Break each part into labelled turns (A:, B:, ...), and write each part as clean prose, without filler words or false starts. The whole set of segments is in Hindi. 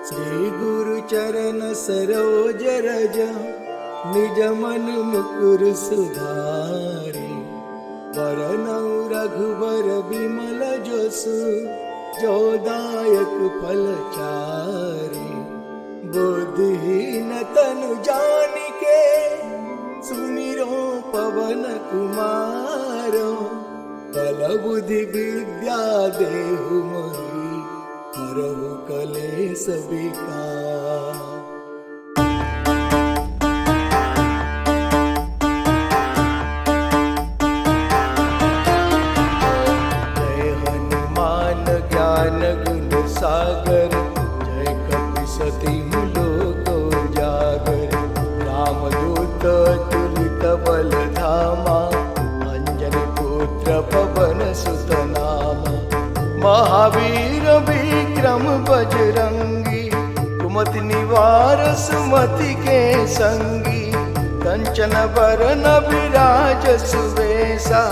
A: श्री गुरु चरण सरोज रज, निज मन मुकुर सुधारी। वरनौ रघुबर विमल जसु, जो दायक फल चारि। बुद्धिहीन तनु जानिके, सुमिरो पवन कुमारो। बल बुद्धि विद्या देहु मोहि, हरहु कलेस विकार। सागर जय कपि लोक उजागर। रामदूत तुलित बल धामा, अंजनी पुत्र पवन सुत नामा। महावीर विक्रम बजरंगी, कुमति निवार सुमति के संगी। कंचन बरन विराज सुवेशा,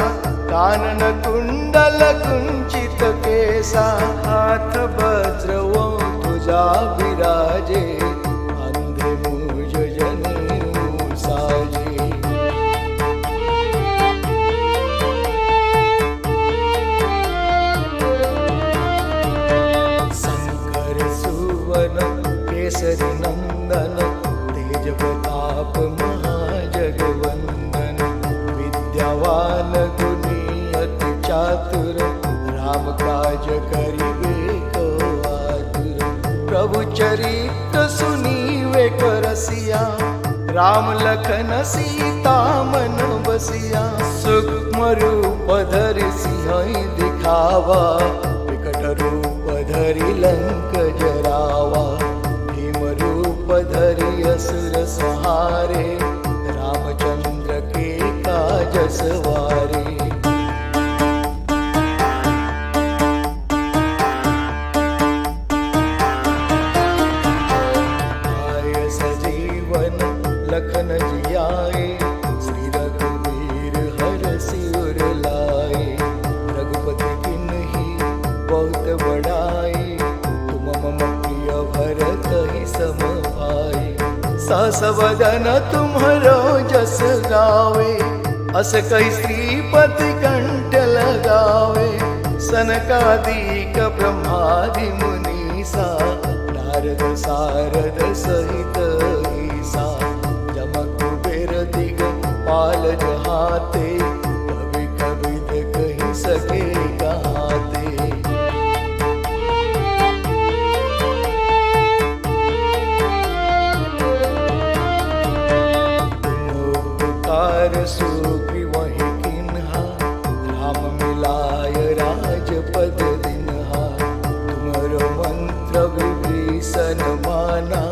A: कानन कुंडल कुंचित केसा। हाथ वज्र ध्वजा विराजे, अंधे मुज जनेऊ साजे। शंकर सुवन केसरी नंदन, तेज प्रताप महाजगवंदन। विद्यावान गुणी अति चातुर, राम काज करिबे को आतुर। प्रभु चरित्र सुनीवे को रसिया, राम लखन सीता मन बसिया। सूक्ष्म रूप धरि सिंह दिखावा, विकट रूप धरि लंक जरावा। भीम रूप धरि असुर संहारे, रामचंद्र के काज सवारे। लखन जियाए, श्री रघुवीर हरषि उर लाए। रघुपति किन्ही बहुत बड़ाई, तुम मम प्रिय भरत ही सम भाई। सहस वदन तुम्हरो जस गावे, अस कहि श्रीपति कंठ लगावे। सनकादिक ब्रह्मादि मुनीसा, नारद सारद सहित ईसा। पाल जहाते, कभी कभी दे कहीं सके कहाते। पुकार सुग्री वही किन्हा, राम मिलाय राजपद दिन्हा। तुम्हारो मंत्र विभीषण माना,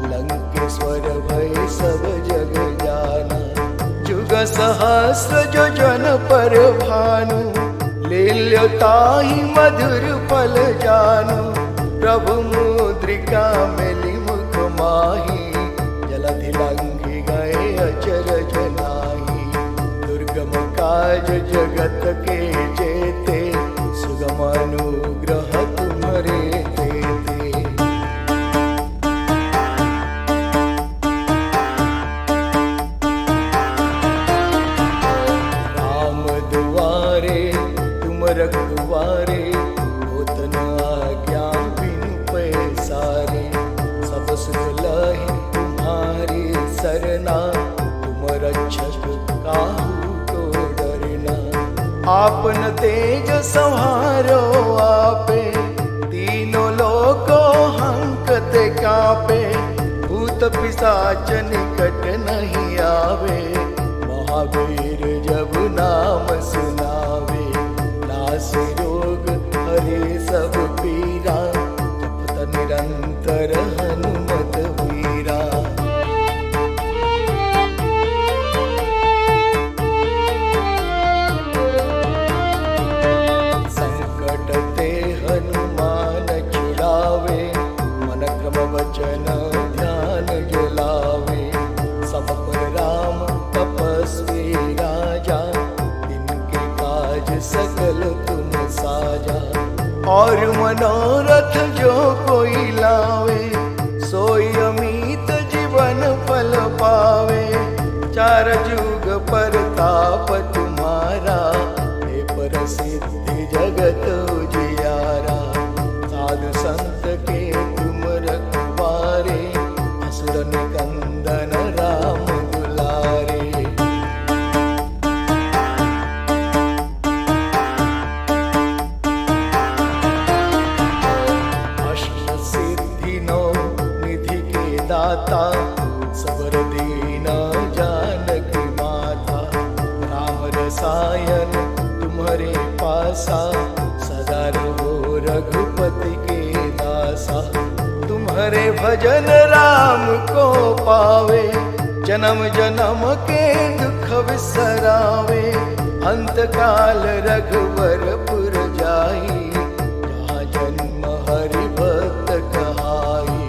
A: लंकेश्वर भय सब जग जाना। जुग सहस्र योजन पर भानु, लील्यो ताहि मधुर फल जानु। प्रभु मुद्रिका मेलि मुख माही, जलधि लंघि गए अचरज नाही। दुर्गम काज जगत के जेते, सुगम अनुग्रह तुम्हरे तेते। रघुवारे, होत न आज्ञा बिनु पैसारे। सब सुख लहि तुम्हारी सरना, तुम रक्षक काहू को डरना। आपन तेज संहारो आपे, तीनों लोको हंकते कापे। भूत पिशाच निकट नहीं आवे, महावीर जब नाम सुनावे। नासे रोग हरे सब पीरा, जपत निरंतर हनुमत वीरा। संकट ते हनुमान छुड़ावे, मन क्रम वचन ध्यान जलावे। सब पर राम तपस्वी राजा, इनके काज सकल तुम साजा। और मनोरथ जो कोई लावे, दाता, सबर दीन जानकी माता। राम रसायन तुम्हारे पासा, सदा रहो रघुपति के दासा। तुम्हारे भजन राम को पावे, जन्म जन्म के दुख विसरावे। अंत काल रघुवरपुर जाई, जहाँ जन्म हरि भक्त कहाई।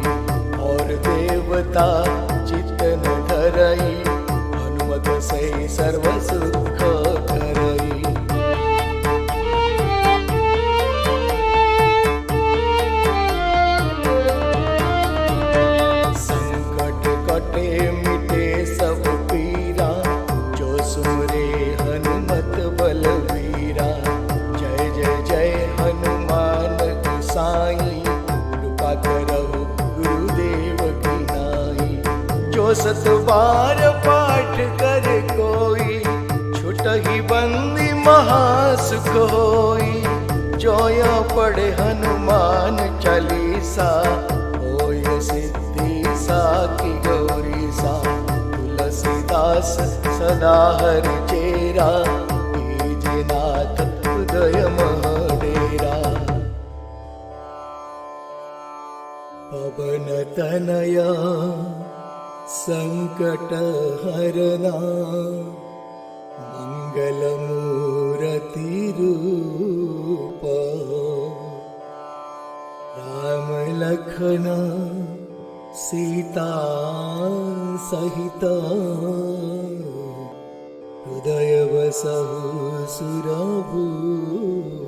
A: और देवता चित्त न धरई, हनुमत से सर्व सुख करई। संकट कटे मिटे सब पीरा, जो सुमरे हनुमत बलवीरा। जय जय जय हनुमान गोसाई, कृपा करहु गुरुदेव की नाई। जो सत बार पाठ कर कोई, छुटहि बंदी महासुख होई। जो यो पढ़े हनुमान चालीसा, होय सिद्धि साखी गौरी सा। तुलसीदास सदा हरि चेरा, नाथ हृदय डेरा। पवन तनया संकट हरना, मंगल मूरति रूप। राम लखन सीता सहित, हृदय बसहु सुरभूप।